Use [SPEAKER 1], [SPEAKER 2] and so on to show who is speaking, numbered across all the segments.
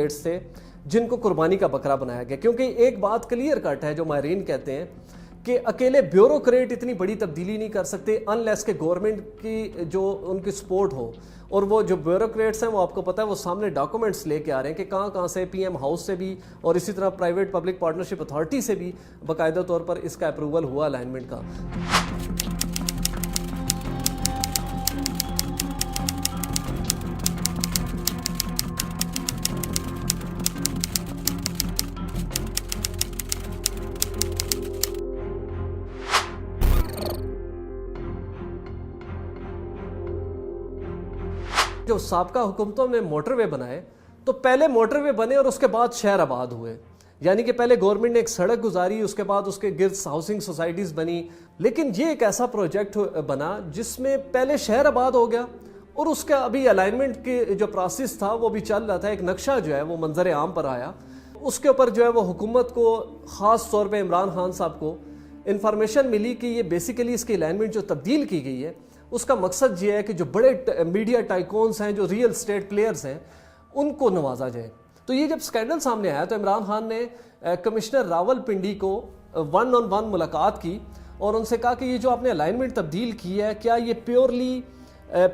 [SPEAKER 1] Bureaucrats تھے جن کو قربانی کا بکرا بنایا گیا. کیونکہ ایک بات کلیئر کٹ ہے جو ماہرین کہتے ہیں کہ اکیلے بیوروکریٹ اتنی بڑی تبدیلی نہیں کر سکتے انلیس کہ گورنمنٹ کی جو ان کی سپورٹ ہو. اور وہ جو بیوروکریٹس ہیں وہ آپ کو پتہ ہے وہ سامنے ڈاکومنٹس لے کے آ رہے ہیں کہ کہاں سے پی ایم ہاؤس سے بھی اور اسی طرح پرائیویٹ پبلک پارٹنرشپ اتھارٹی سے بھی باقاعدہ طور پر اس کا اپروول ہوا الائنمنٹ کا. جو سابقہ حکومتوں نے موٹر وے بنائے تو پہلے موٹر وے بنے اور اس کے بعد شہر آباد ہوئے. یعنی کہ پہلے گورنمنٹ نے ایک سڑک گزاری, اس کے بعد اس کے گرد ہاؤسنگ سوسائٹیز بنی. لیکن یہ ایک ایسا پروجیکٹ بنا جس میں پہلے شہر آباد ہو گیا اور اس کا ابھی الائنمنٹ کے جو پروسیس تھا وہ بھی چل رہا تھا. ایک نقشہ جو ہے وہ منظر عام پر آیا, اس کے اوپر جو ہے وہ حکومت کو خاص طور پہ عمران خان صاحب کو انفارمیشن ملی کہ یہ بیسیکلی اس کی الائنمنٹ جو تبدیل کی گئی ہے اس کا مقصد یہ ہے کہ جو بڑے میڈیا ٹائکونز ہیں, جو ریئل اسٹیٹ پلیئرز ہیں, ان کو نوازا جائے. تو یہ جب سکینڈل سامنے آیا تو عمران خان نے کمشنر راول پنڈی کو 1-on-1 ملاقات کی اور ان سے کہا کہ یہ جو آپ نے الائنمنٹ تبدیل کی ہے کیا یہ پیورلی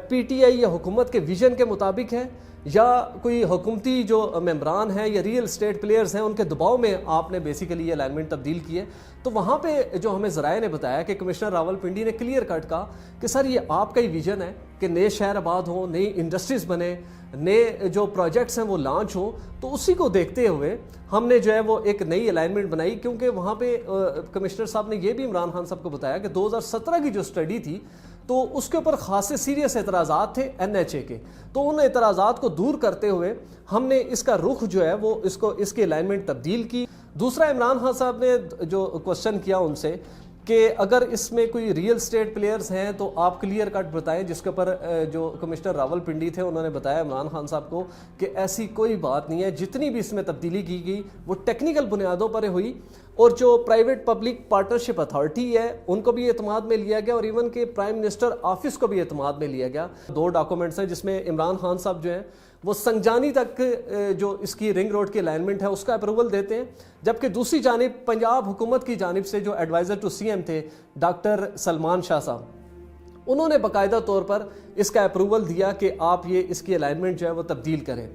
[SPEAKER 1] پی ٹی آئی یا حکومت کے ویژن کے مطابق ہے یا کوئی حکومتی جو ممبران ہیں یا ریئل اسٹیٹ پلیئرز ہیں ان کے دباؤ میں آپ نے بیسیکلی یہ الائنمنٹ تبدیل کی ہے. تو وہاں پہ جو ہمیں ذرائع نے بتایا کہ کمشنر راول پنڈی نے کلیئر کٹ کہا کہ سر یہ آپ کا ہی ویژن ہے کہ نئے شہر آباد ہوں, نئی انڈسٹریز بنے, نئے جو پروجیکٹس ہیں وہ لانچ ہوں. تو اسی کو دیکھتے ہوئے ہم نے جو ہے وہ ایک نئی الائنمنٹ بنائی. کیونکہ وہاں پہ کمشنر صاحب نے یہ بھی عمران خان صاحب کو بتایا کہ 2017 کی جو اسٹڈی تھی تو اس کے اوپر خاصے سیریس اعتراضات تھے NHA کے. تو ان اعتراضات کو دور کرتے ہوئے ہم نے اس کا رخ جو ہے وہ اس کی الائنمنٹ تبدیل کی. دوسرا عمران خان صاحب نے جو کوشچن کیا ان سے کہ اگر اس میں کوئی ریئل اسٹیٹ پلیئرز ہیں تو آپ کلیئر کٹ بتائیں, جس کے اوپر جو کمشنر راول پنڈی تھے انہوں نے بتایا عمران خان صاحب کو کہ ایسی کوئی بات نہیں ہے. جتنی بھی اس میں تبدیلی کی گئی وہ ٹیکنیکل بنیادوں پر ہوئی اور جو پرائیویٹ پبلک پارٹنرشپ اتھارٹی ہے ان کو بھی اعتماد میں لیا گیا اور ایون کہ پرائم منسٹر آفس کو بھی اعتماد میں لیا گیا. 2 ڈاکومنٹس ہیں جس میں عمران خان صاحب جو ہیں وہ سنجانی تک جو اس کی رنگ روڈ کی الائنمنٹ ہے اس کا اپروول دیتے ہیں, جبکہ دوسری جانب پنجاب حکومت کی جانب سے جو ایڈوائزر ٹو سی ایم تھے ڈاکٹر سلمان شاہ صاحب, انہوں نے باقاعدہ طور پر اس کا اپروول دیا کہ آپ یہ اس کی الائنمنٹ جو ہے وہ تبدیل کریں.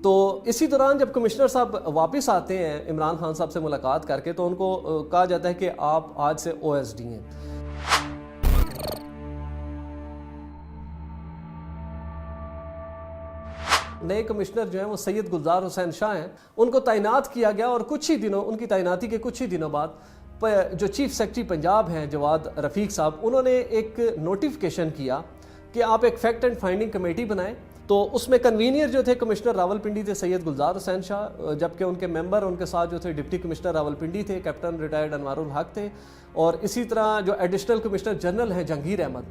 [SPEAKER 1] تو اسی دوران جب کمشنر صاحب واپس آتے ہیں عمران خان صاحب سے ملاقات کر کے تو ان کو کہا جاتا ہے کہ آپ آج سے OSD ہیں. نئے کمشنر جو ہیں وہ سید گلزار حسین شاہ ہیں, ان کو تعینات کیا گیا اور کچھ ہی دنوں, ان کی تعیناتی کے کچھ ہی دنوں بعد جو چیف سیکرٹری پنجاب ہیں جواد رفیق صاحب, انہوں نے ایک نوٹیفیکیشن کیا کہ آپ ایک فیکٹ اینڈ فائنڈنگ کمیٹی بنائیں. تو اس میں کنوینئر جو تھے کمشنر راول پنڈی تھے سید گلزار حسین شاہ, جبکہ ان کے ممبر ان کے ساتھ جو تھے ڈپٹی کمشنر راول پنڈی تھے, کیپٹن ریٹائرڈ انوار الحق تھے, اور اسی طرح جو ایڈیشنل کمشنر جنرل ہیں جہانگیر احمد.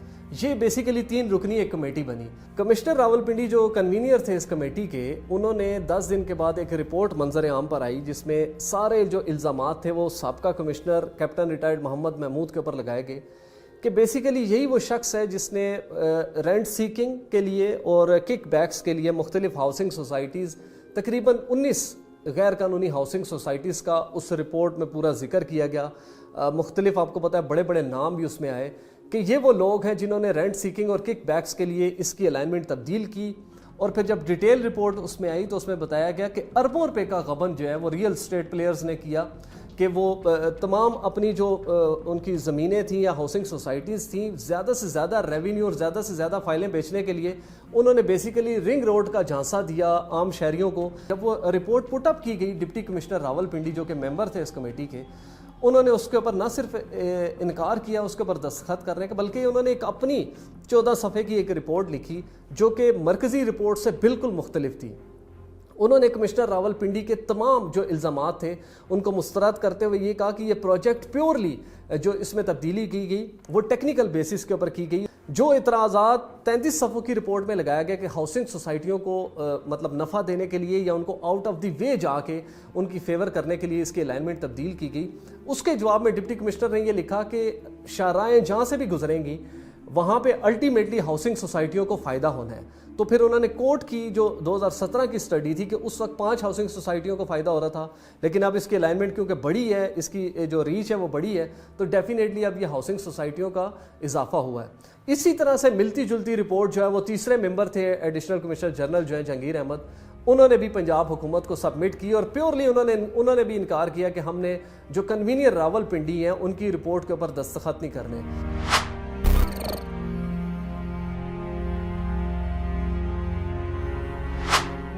[SPEAKER 1] یہ بیسیکلی 3 رکنی ایک کمیٹی بنی. کمشنر راول پنڈی جو کنوینئر تھے اس کمیٹی کے, انہوں نے 10 دن کے بعد ایک رپورٹ منظر عام پر آئی جس میں سارے جو الزامات تھے وہ سابقہ کمشنر کیپٹن ریٹائرڈ محمد محمود کے اوپر لگائے گئے کہ بیسیکلی یہی وہ شخص ہے جس نے رینٹ سیکنگ کے لیے اور کک بیکس کے لیے مختلف ہاؤسنگ سوسائٹیز, تقریباً 19 غیر قانونی ہاؤسنگ سوسائٹیز کا اس رپورٹ میں پورا ذکر کیا گیا. مختلف آپ کو پتہ ہے بڑے بڑے نام بھی اس میں آئے کہ یہ وہ لوگ ہیں جنہوں نے رینٹ سیکنگ اور کک بیکس کے لیے اس کی الائنمنٹ تبدیل کی. اور پھر جب ڈیٹیل رپورٹ اس میں آئی تو اس میں بتایا گیا کہ اربوں روپے کا غبن جو ہے وہ ریئل اسٹیٹ پلیئرز نے کیا کہ وہ تمام اپنی جو ان کی زمینیں تھیں یا ہاؤسنگ سوسائٹیز تھیں, زیادہ سے زیادہ ریونیو اور زیادہ سے زیادہ فائلیں بیچنے کے لیے انہوں نے بیسیکلی رنگ روڈ کا جھانسا دیا عام شہریوں کو. جب وہ رپورٹ پٹ اپ کی گئی ڈپٹی کمشنر راول پنڈی جو کہ ممبر تھے اس کمیٹی کے, انہوں نے اس کے اوپر نہ صرف انکار کیا اس کے اوپر دستخط کرنے کا, بلکہ انہوں نے ایک اپنی 14 صفحے کی ایک رپورٹ لکھی جو کہ مرکزی رپورٹ سے بالکل مختلف تھی. انہوں نے کمشنر راول پنڈی کے تمام جو الزامات تھے ان کو مسترد کرتے ہوئے یہ کہا کہ یہ پروجیکٹ پیورلی جو اس میں تبدیلی کی گئی وہ ٹیکنیکل بیسس کے اوپر کی گئی. جو اعتراضات 33 صفحوں کی رپورٹ میں لگایا گیا کہ ہاؤسنگ سوسائٹیوں کو مطلب نفع دینے کے لیے یا ان کو آؤٹ آف دی وے جا کے ان کی فیور کرنے کے لیے اس کی الائنمنٹ تبدیل کی گئی, اس کے جواب میں ڈپٹی کمشنر نے یہ لکھا کہ شاہراہیں جہاں سے بھی گزریں گی وہاں پہ الٹیمیٹلی ہاؤسنگ سوسائٹیوں کو فائدہ ہونا ہے. تو پھر انہوں نے کوٹ کی جو 2017 کی اسٹڈی تھی کہ اس وقت 5 ہاؤسنگ سوسائٹیوں کو فائدہ ہو رہا تھا, لیکن اب اس کی الائنمنٹ کیونکہ بڑی ہے, اس کی جو ریچ ہے وہ بڑی ہے, تو ڈیفینیٹلی اب یہ ہاؤسنگ سوسائٹیوں کا اضافہ ہوا ہے. اسی طرح سے ملتی جلتی رپورٹ جو ہے وہ تیسرے ممبر تھے ایڈیشنل کمشنر جنرل جو ہیں جہانگیر احمد, انہوں نے بھی پنجاب حکومت کو سبمٹ کی اور پیورلی انہوں نے بھی انکار کیا کہ ہم نے جو کنوینئر راول پنڈی ہیں ان کی رپورٹ کے اوپر دستخط نہیں کرنے.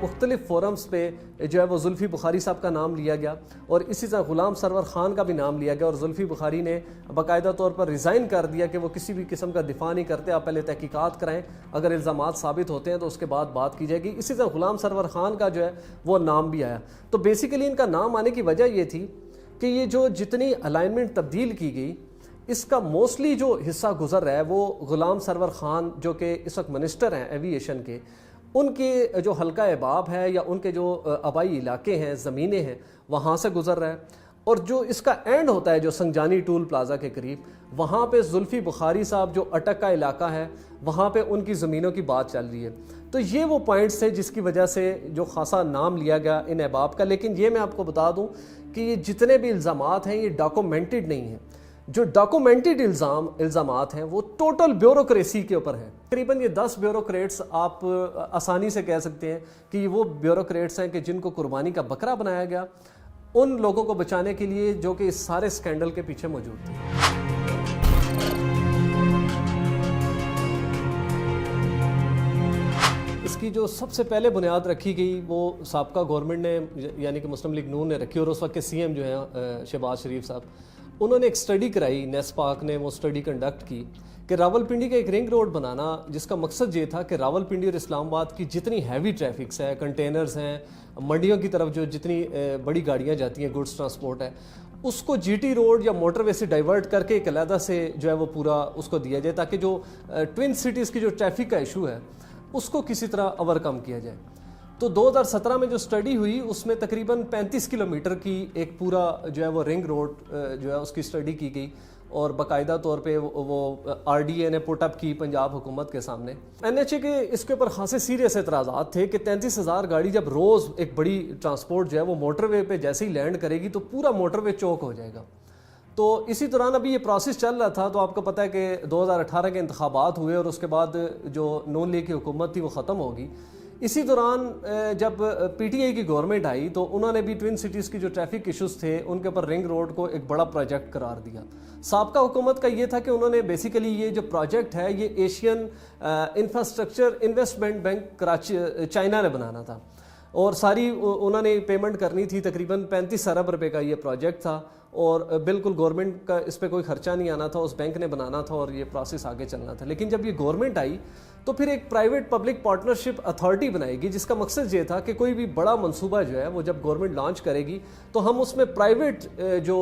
[SPEAKER 1] مختلف فورمز پہ جو ہے وہ زلفی بخاری صاحب کا نام لیا گیا اور اسی طرح غلام سرور خان کا بھی نام لیا گیا, اور زلفی بخاری نے باقاعدہ طور پر ریزائن کر دیا کہ وہ کسی بھی قسم کا دفاع نہیں کرتے, آپ پہلے تحقیقات کرائیں, اگر الزامات ثابت ہوتے ہیں تو اس کے بعد بات کی جائے گی. اسی طرح غلام سرور خان کا جو ہے وہ نام بھی آیا. تو بیسیکلی ان کا نام آنے کی وجہ یہ تھی کہ یہ جو جتنی الائنمنٹ تبدیل کی گئی اس کا موسٹلی جو حصہ گزر رہا ہے وہ غلام سرور خان جو کہ اس وقت منسٹر ہیں ایوییشن کے, ان کے جو حلقہ احباب ہے یا ان کے جو آبائی علاقے ہیں, زمینیں ہیں, وہاں سے گزر رہا ہے. اور جو اس کا اینڈ ہوتا ہے جو سنجانی ٹول پلازا کے قریب, وہاں پہ زلفی بخاری صاحب جو اٹک کا علاقہ ہے وہاں پہ ان کی زمینوں کی بات چل رہی ہے. تو یہ وہ پوائنٹس تھے جس کی وجہ سے جو خاصا نام لیا گیا ان احباب کا. لیکن یہ میں آپ کو بتا دوں کہ یہ جتنے بھی الزامات ہیں یہ ڈاکومنٹڈ نہیں ہیں. جو ڈاکومنٹڈ الزامات ہیں وہ ٹوٹل بیوروکریسی کے اوپر ہیں. تقریباً یہ 10 بیوروکریٹس آپ آسانی سے کہہ سکتے ہیں کہ یہ وہ بیوروکریٹس ہیں کہ جن کو قربانی کا بکرا بنایا گیا ان لوگوں کو بچانے کے لیے جو کہ اس سارے سکینڈل کے پیچھے موجود تھے. اس کی جو سب سے پہلے بنیاد رکھی گئی وہ سابقہ گورنمنٹ نے یعنی کہ مسلم لیگ نون نے رکھی, اور اس وقت کے سی ایم جو ہیں شہباز شریف صاحب, انہوں نے ایک سٹڈی کرائی, نیسپاک نے وہ سٹڈی کنڈکٹ کی کہ راولپنڈی کا ایک رنگ روڈ بنانا جس کا مقصد یہ تھا کہ راولپنڈی اور اسلام آباد کی جتنی ہیوی ٹریفکس ہے, کنٹینرز ہیں, منڈیوں کی طرف جو جتنی بڑی گاڑیاں جاتی ہیں, گڈس ٹرانسپورٹ ہے, اس کو جی ٹی روڈ یا موٹر وے سے ڈائیورٹ کر کے ایک علیحدہ سے جو ہے وہ پورا اس کو دیا جائے تاکہ جو ٹوین سٹیز کی جو ٹریفک کا ایشو ہے اس کو کسی طرح اوور کم کیا جائے. تو 2017 میں جو سٹڈی ہوئی اس میں تقریباً 35 کلومیٹر کی ایک پورا جو ہے وہ رنگ روڈ جو ہے اس کی سٹڈی کی گئی, اور باقاعدہ طور پہ وہ آر ڈی اے نے پٹ اپ کی پنجاب حکومت کے سامنے. این ایچ اے کے اس کے اوپر خاصے سیریس اعتراضات تھے کہ 33,000 گاڑی جب روز ایک بڑی ٹرانسپورٹ جو ہے وہ موٹر وے پہ جیسے ہی لینڈ کرے گی تو پورا موٹر وے چوک ہو جائے گا. تو اسی دوران ابھی یہ پروسیس چل رہا تھا, تو آپ کو پتہ ہے کہ 2018 کے انتخابات ہوئے اور اس کے بعد جو نون لیگ کی حکومت تھی وہ ختم ہوگی. اسی دوران جب پی ٹی آئی کی گورنمنٹ آئی تو انہوں نے بھی ٹوین سٹیز کی جو ٹریفک ایشوز تھے ان کے اوپر رنگ روڈ کو ایک بڑا پروجیکٹ قرار دیا. سابقہ حکومت کا یہ تھا کہ انہوں نے بیسیکلی یہ جو پروجیکٹ ہے یہ Asian infrastructure investment bank Karachi China نے بنانا تھا, اور ساری انہوں نے پیمنٹ کرنی تھی. تقریباً 35 ارب روپے کا یہ پروجیکٹ تھا اور بالکل گورنمنٹ کا اس پہ کوئی خرچہ نہیں آنا تھا, اس بینک نے بنانا تھا اور یہ پروسیس آگے چلنا تھا. لیکن جب یہ گورنمنٹ آئی تو پھر ایک پرائیویٹ پبلک پارٹنرشپ اتھارٹی بنائے گی جس کا مقصد یہ تھا کہ کوئی بھی بڑا منصوبہ جو ہے وہ جب گورنمنٹ لانچ کرے گی تو ہم اس میں پرائیویٹ جو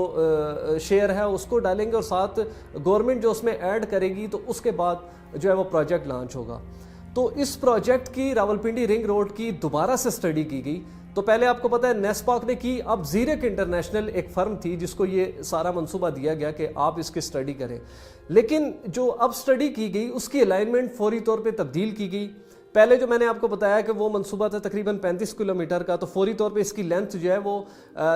[SPEAKER 1] شیئر ہے اس کو ڈالیں گے, اور ساتھ گورنمنٹ جو اس میں ایڈ کرے گی تو اس کے بعد جو ہے وہ پروجیکٹ لانچ ہوگا. تو اس پروجیکٹ کی راولپنڈی رنگ روڈ کی دوبارہ سے سٹڈی کی گئی. تو پہلے آپ کو پتہ ہے نیسپاک نے کی, اب زیرک انٹرنیشنل ایک فرم تھی جس کو یہ سارا منصوبہ دیا گیا کہ آپ اس کی سٹڈی کریں. لیکن جو اب سٹڈی کی گئی اس کی الائنمنٹ فوری طور پہ تبدیل کی گئی. پہلے جو میں نے آپ کو بتایا کہ وہ منصوبہ تھا تقریباً 35 کلومیٹر کا, تو فوری طور پہ اس کی لینتھ جو ہے وہ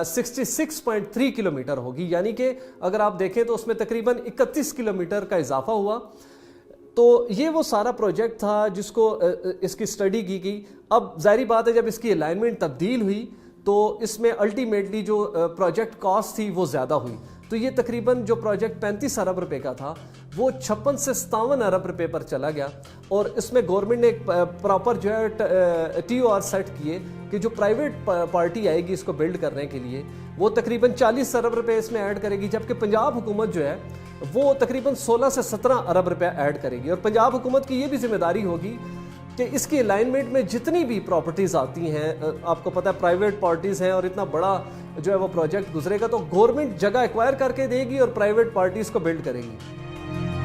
[SPEAKER 1] 66.3 کلومیٹر ہوگی, یعنی کہ اگر آپ دیکھیں تو اس میں تقریباً 31 کلومیٹر کا اضافہ ہوا. تو یہ وہ سارا پروجیکٹ تھا جس کو اس کی سٹڈی کی گئی. اب ظاہری بات ہے جب اس کی الائنمنٹ تبدیل ہوئی تو اس میں الٹیمیٹلی جو پروجیکٹ کاسٹ تھی وہ زیادہ ہوئی. تو یہ تقریباً جو پروجیکٹ 35 ارب روپے کا تھا وہ 56 سے 57 ارب روپے پر چلا گیا, اور اس میں گورنمنٹ نے ایک پراپر جو ہے ٹی او آر سیٹ کیے کہ جو پرائیویٹ پارٹی آئے گی اس کو بلڈ کرنے کے لیے وہ تقریباً 40 ارب روپے اس میں ایڈ کرے گی, جبکہ پنجاب حکومت جو ہے وہ تقریباً 16 سے 17 ارب روپے ایڈ کرے گی. اور پنجاب حکومت کی یہ بھی ذمہ داری ہوگی کہ اس کی الائنمنٹ میں جتنی بھی پراپرٹیز آتی ہیں, آپ کو پتہ ہے پرائیویٹ پارٹیز ہیں اور اتنا بڑا جو ہے وہ پروجیکٹ گزرے گا تو گورنمنٹ جگہ ایکوائر کر کے دے گی اور پرائیویٹ پارٹیز کو بلڈ کرے گی.